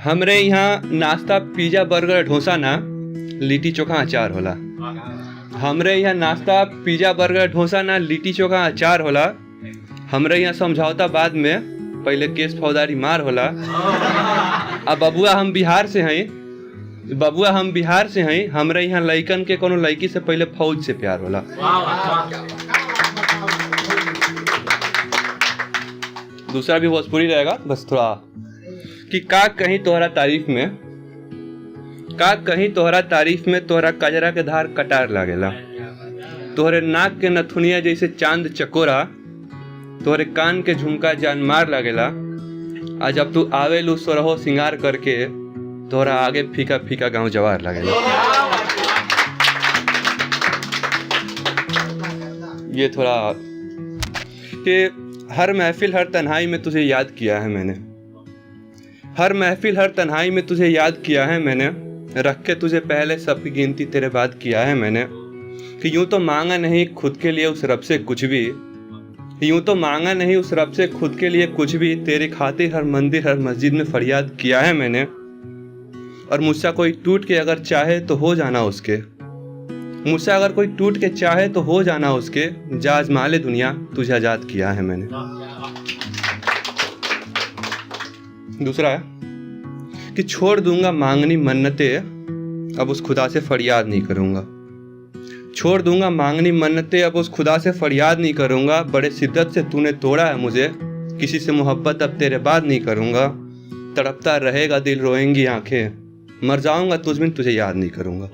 हमरे यहाँ नाश्ता पिज्जा बर्गर डोसा ना लिट्टी चोखा अचार होला। हमरे यहाँ नाश्ता पिज्जा बर्गर डोसा ना लिट्टी चोखा अचार होला। हमरे यहाँ समझौता बाद में पहले केस फौजदारी मार होला। अब बबुआ हम बिहार से हैं। हमरे यहाँ लइकन के कोनो लड़की से पहले फौज से प्यार होला। दूसरा भी भोजपुरी रहेगा, बस थोड़ा कि का कहीं तोहरा तारीफ में तोहरा कजरा के धार कटार लागेला। तोहरे नाक के नथुनिया जैसे चांद चकोरा, तोहरे कान के झुमका जान मार लागेला। आ जब तू आवेलू सोरहो सिंगार करके, तोहरा आगे फीका फीका गाँव जवार लागेला। ये थोड़ा कि हर महफिल हर तन्हाई में तुझे याद किया है मैंने। हर महफिल हर तन्हाई में तुझे याद किया है मैंने। रख के तुझे पहले सबकी गिनती तेरे बाद किया है मैंने। कि यूं तो मांगा नहीं खुद के लिए उस रब से कुछ भी। यूं तो मांगा नहीं उस रब से खुद के लिए कुछ भी। तेरे खातिर हर मंदिर हर मस्जिद में फरियाद किया है मैंने। और मुझसे कोई टूट के अगर चाहे तो हो जाना उसके। मुझसे अगर कोई टूट के चाहे तो हो जाना उसके। जा आज़मा ले दुनिया तुझे आजाद किया है मैंने। दूसरा है कि छोड़ दूंगा मांगनी मन्नतें, अब उस खुदा से फरियाद नहीं करूंगा। छोड़ दूंगा मांगनी मन्नतें, अब उस खुदा से फरियाद नहीं करूंगा। बड़े शिद्दत से तूने तोड़ा है मुझे, किसी से मोहब्बत अब तेरे बाद नहीं करूंगा। तड़पता रहेगा दिल रोएंगी आंखें, मर जाऊंगा तुझ बिन तुझे याद नहीं करूंगा।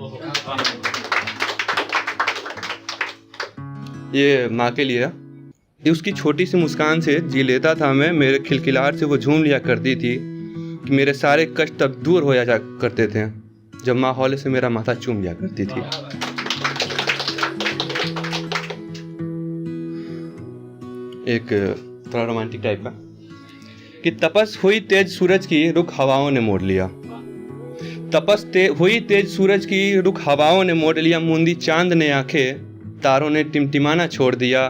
ये माँ के लिए। ये उसकी छोटी सी मुस्कान से जी लेता था मैं। मेरे खिलखिलाहट से वो झूम लिया करती थी कि मेरे सारे कष्ट तब दूर हो जा करते थे जब माँ हौले से मेरा माथा चूम लिया करती थी। एक थोड़ा रोमांटिक टाइप का कि तपस हुई तेज सूरज की रुख हवाओं ने मोड़ लिया। हुई तेज सूरज की रुख हवाओं ने मोड़ लिया। मूंदी चांद ने आंखें तारों ने टिमटिमाना छोड़ दिया।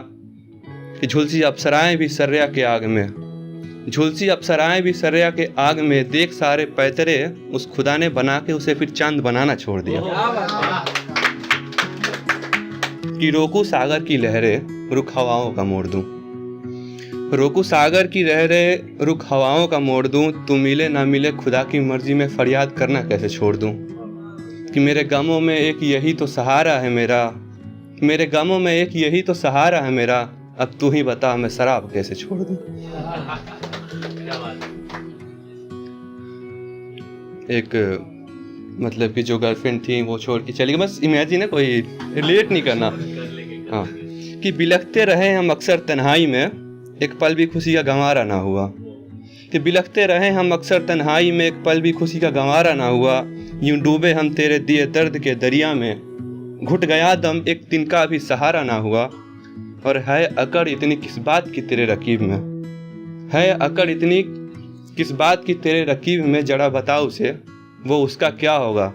कि झुलसी अप्सराएं भी सर्या के आग में, झुलसी अप्सराएं भी सर्या के आग में। देख सारे पैतरे उस खुदा ने बना के उसे फिर चांद बनाना छोड़ दिया। कि रोकू सागर की लहरें रुख हवाओं का मोड़ दूं। रोकू सागर की लहरें रुख हवाओं का मोड़ दूं। तू मिले ना मिले खुदा की मर्जी में फरियाद करना कैसे छोड़ दूं। कि मेरे गमों में एक यही तो सहारा है मेरा। मेरे गमों में एक यही तो सहारा है मेरा। अब तू ही बता मैं शराब कैसे छोड़ दूं। एक मतलब कि जो गर्लफ्रेंड थी वो छोड़ के चली गई। बस इमेजिन है, कोई रिलेट नहीं करना। हाँ कि बिलखते रहे हम अक्सर तन्हाई में, एक पल भी खुशी का गंवारा ना हुआ। कि बिलखते रहे हम अक्सर तन्हाई में, एक पल भी खुशी का गंवारा ना हुआ। यूं डूबे हम तेरे दिए दर्द के दरिया में, घुट गया दम एक तिनका भी सहारा ना हुआ। और है अकड़ इतनी किस बात की तेरे रकीब में, है अकड़ इतनी किस बात की तेरे रकीब में। जरा बता उसे वो उसका क्या होगा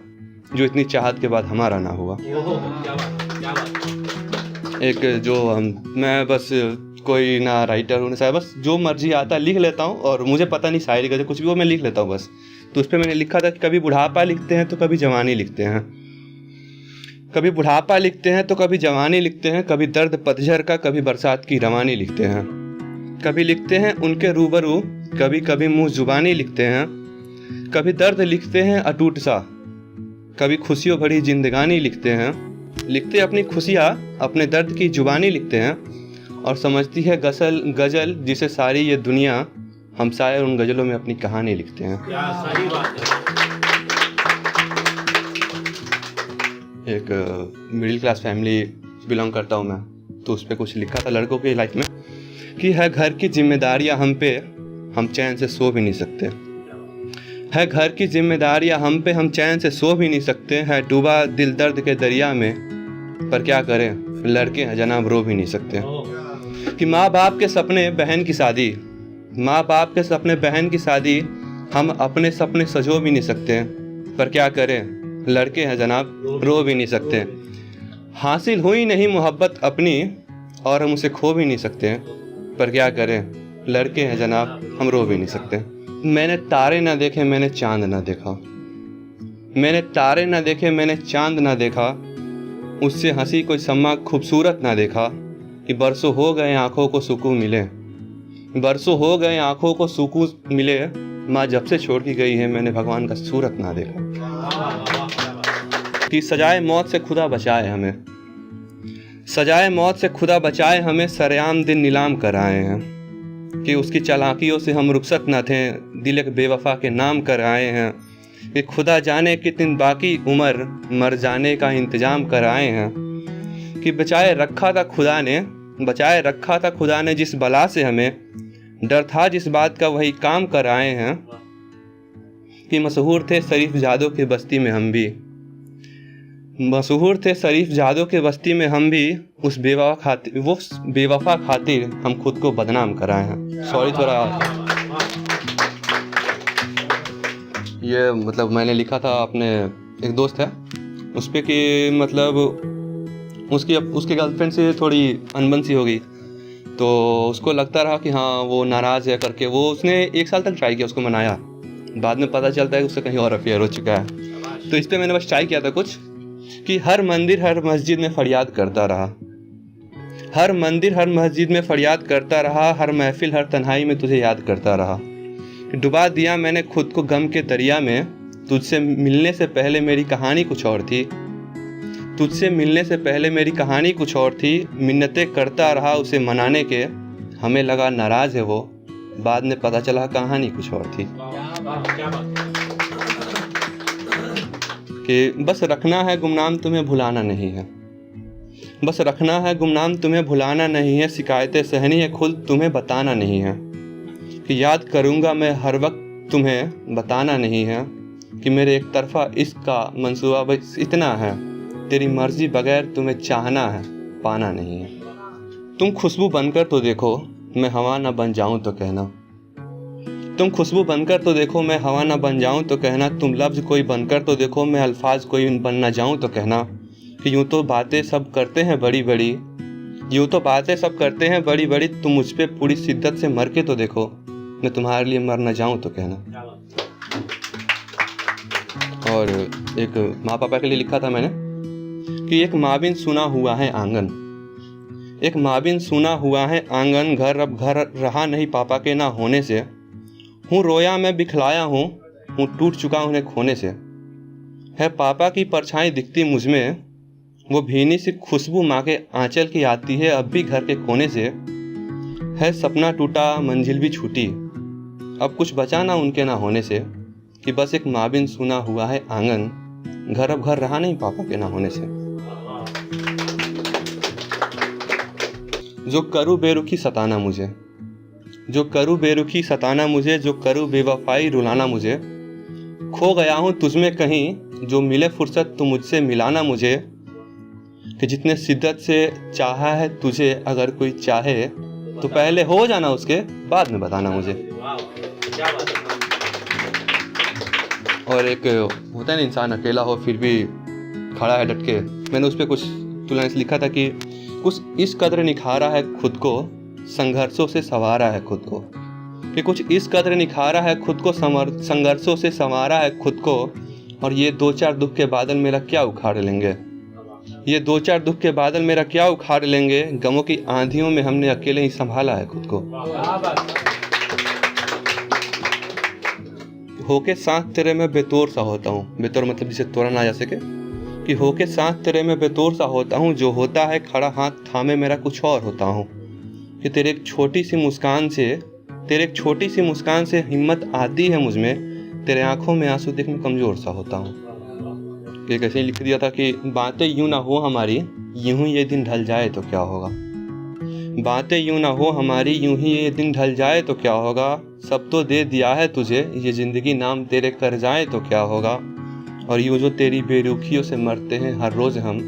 जो इतनी चाहत के बाद हमारा ना हुआ। एक जो मैं बस कोई ना राइटर हूँ ना, बस जो मर्जी आता लिख लेता हूँ। और मुझे पता नहीं शायरी का कुछ भी वो मैं लिख लेता हूँ बस। तो उस पर मैंने लिखा था कि कभी बुढ़ापा लिखते हैं तो कभी जवानी लिखते हैं। कभी बुढ़ापा लिखते हैं तो कभी जवानी लिखते हैं। कभी दर्द पतझड़ का कभी बरसात की रवानी लिखते हैं। कभी लिखते हैं उनके रूबरू, कभी कभी मुंह जुबानी लिखते हैं। कभी दर्द लिखते हैं अटूट सा, कभी खुशियों भरी जिंदगानी लिखते हैं। लिखते अपनी खुशियाँ अपने दर्द की जुबानी लिखते हैं। और समझती है गज़ल जिसे सारी ये दुनिया, हम शायर उन गज़लों में अपनी कहानी लिखते हैं। सही बात है। एक मिडिल क्लास फैमिली बिलोंग करता हूँ मैं, तो उस पर कुछ लिखा था लड़कों की लाइफ में कि है घर की जिम्मेदारियाँ हम पे, हम चैन से सो भी नहीं सकते। है घर की जिम्मेदारियाँ हम पे, हम चैन से सो भी नहीं सकते। है डूबा दिल दर्द के दरिया में, पर क्या करें लड़के हैं जनाब रो भी नहीं सकते। कि माँ बाप के सपने बहन की शादी, माँ बाप के सपने बहन की शादी, हम अपने सपने सजो भी नहीं सकते। पर क्या करें लड़के हैं जनाब रो भी नहीं सकते। हासिल हुई नहीं मोहब्बत अपनी, और हम उसे खो भी नहीं सकते। पर क्या करें लड़के हैं जनाब, हम रो भी नहीं सकते। मैंने तारे ना देखे, मैंने चांद ना देखा। मैंने तारे ना देखे, मैंने चांद ना देखा। उससे हंसी कोई सम्मा खूबसूरत ना देखा। कि बरसों हो गए आँखों को सुकून मिले, बरसों हो गए आँखों को सुकून मिले। माँ जब से छोड़ के गई है, मैंने भगवान का सूरत ना देखा। कि सजाए मौत से खुदा बचाए हमें, सजाए मौत से खुदा बचाए हमें। सरेआम दिन नीलाम कराए हैं। कि उसकी चालाकियों से हम रुखसत न थे, दिल एक बेवफा के नाम कर आए हैं। कि खुदा जाने कितनी बाकी उम्र, मर जाने का इंतजाम कराए हैं। कि बचाए रखा था खुदा ने, बचाए रखा था खुदा ने जिस बला से हमें, डर था जिस बात का वही काम कराए हैं। कि मशहूर थे शरीफ जादों की बस्ती में हम भी, मशहूर थे शरीफ जादों के बस्ती में हम भी। उस बेवफा खातिर हम खुद को बदनाम कराए हैं। सॉरी, थोड़ा ये मतलब मैंने लिखा था, अपने एक दोस्त है उस पर कि मतलब उसके गर्लफ्रेंड से थोड़ी अनबन सी हो गई, तो उसको लगता रहा कि हाँ वो नाराज़ है करके। वो उसने 1 साल तक ट्राई किया, उसको मनाया। बाद में पता चलता है कि उससे कहीं और अफेयर हो चुका है। तो इस पर मैंने बस ट्राई किया था कुछ कि हर मंदिर हर मस्जिद में फरियाद करता रहा, हर मंदिर हर मस्जिद में फरियाद करता रहा। हर महफिल हर तन्हाई में तुझे याद करता रहा। डुबा दिया मैंने खुद को गम के दरिया में, तुझसे मिलने से पहले मेरी कहानी कुछ और थी। तुझसे मिलने से पहले मेरी कहानी कुछ और थी। मिन्नतें करता रहा उसे मनाने के, हमें लगा नाराज़ है वो, बाद में पता चला कहानी कुछ और थी। कि बस रखना है गुमनाम तुम्हें भुलाना नहीं है, बस रखना है गुमनाम तुम्हें भुलाना नहीं है। शिकायतें सहनी है खुद तुम्हें बताना नहीं है। कि याद करूँगा मैं हर वक्त तुम्हें बताना नहीं है। कि मेरे एक तरफा इश्क का मंसूबा बस इतना है, तेरी मर्जी बगैर तुम्हें चाहना है पाना नहीं है। तुम खुशबू बनकर तो देखो मैं हवा न बन जाऊं तो कहना, तुम खुशबू बनकर तो देखो मैं हवा न बन जाऊं तो कहना। तुम लफ्ज़ कोई बनकर तो देखो मैं अल्फाज कोई बन ना जाऊं तो कहना। कि यूँ तो बातें सब करते हैं बड़ी बड़ी, यूँ तो बातें सब करते हैं बड़ी बड़ी। तुम मुझ पे पूरी शिद्दत से मर के तो देखो मैं तुम्हारे लिए मर ना जाऊं तो कहना। और एक माँ पापा के लिए लिखा था मैंने कि एक माँ-बिन सुना हुआ है आंगन, एक माँ-बिन सुना हुआ है आंगन। घर अब घर रहा नहीं पापा के ना होने से। हूँ रोया मैं बिखलाया हूँ टूट चुका उन्हें खोने से। है पापा की परछाई दिखती मुझ में, वो भीनी सी खुशबू माँ के आंचल की आती है अब भी घर के कोने से। है सपना टूटा मंजिल भी छूटी, अब कुछ बचा ना उनके ना होने से। कि बस एक माँ-बिन सुना हुआ है आंगन, घर अब घर रहा नहीं पापा के ना होने से। जो करूँ बेरुखी सताना मुझे, जो करूँ बेरुखी सताना मुझे। जो करूँ बेवफाई रुलाना मुझे। खो गया हूँ तुझमें कहीं, जो मिले फुर्सत तो मुझसे मिलाना मुझे। कि जितने शिद्दत से चाहा है तुझे अगर कोई चाहे, तो पहले हो जाना उसके बाद में बताना मुझे। और एक होता है ना, इंसान अकेला हो फिर भी खड़ा है डट के। मैंने उस पर कुछ तुलना से लिखा था कि कुछ इस कदर निखारा है खुद को, संघर्षों से संवारा है खुद को। कि कुछ इस कदर निखारा है खुद को, संघर्षों से संवारा है खुद को। और ये 2-4 दुख के बादल मेरा क्या उखाड़ लेंगे, ये 2-4 दुख के बादल मेरा क्या उखाड़ लेंगे। गमों की आंधियों में हमने अकेले ही संभाला है खुद को। होके साथ तेरे में बेतौर सा होता हूँ, बेतौर मतलब जिसे तोड़ा ना जा सके। कि होके साथ तेरे में बेतौर सा होता हूँ, जो होता है खड़ा हाथ थामे मेरा कुछ और होता हूँ। कि तेरे एक छोटी सी मुस्कान से हिम्मत आती है मुझ में, तेरे आंखों में आंसू देख मैं कमज़ोर सा होता हूँ। कि कैसे लिख दिया था कि बातें यूँ ना हो हमारी, यूँ ही ये दिन ढल जाए तो क्या होगा। बातें यूँ ना हो हमारी, यूँ ही ये दिन ढल जाए तो क्या होगा। सब तो दे दिया है तुझे, ये ज़िंदगी नाम तेरे कर जाए तो क्या होगा। और यूँ जो तेरी बेरुखियों से मरते हैं हर रोज़ हम,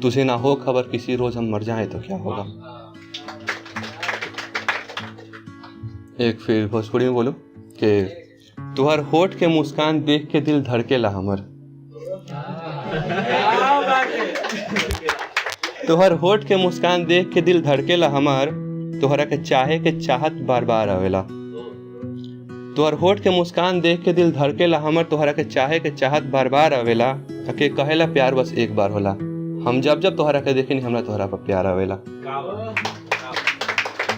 तुझे ना हो खबर किसी रोज़ हम मर जाए तो क्या होगा। एक फिर भोजपुरी में बोलो कि तुहर होठ के मुस्कान देख के दिल धड़केला हमर, तुहर होठ के मुस्कान देख के दिल धड़केला हमार। तोहरा के चाहे के चाहत बार बार आवेला। तोहर होठ के मुस्कान देख के दिल धड़केला हमर, तोहरा के चाहे के चाहत बार बार आवेला। के कहेला प्यार बस एक बार होला, हम जब जब तोहरा के देखेनी हमरा तोहरा पर प्यार आवेला।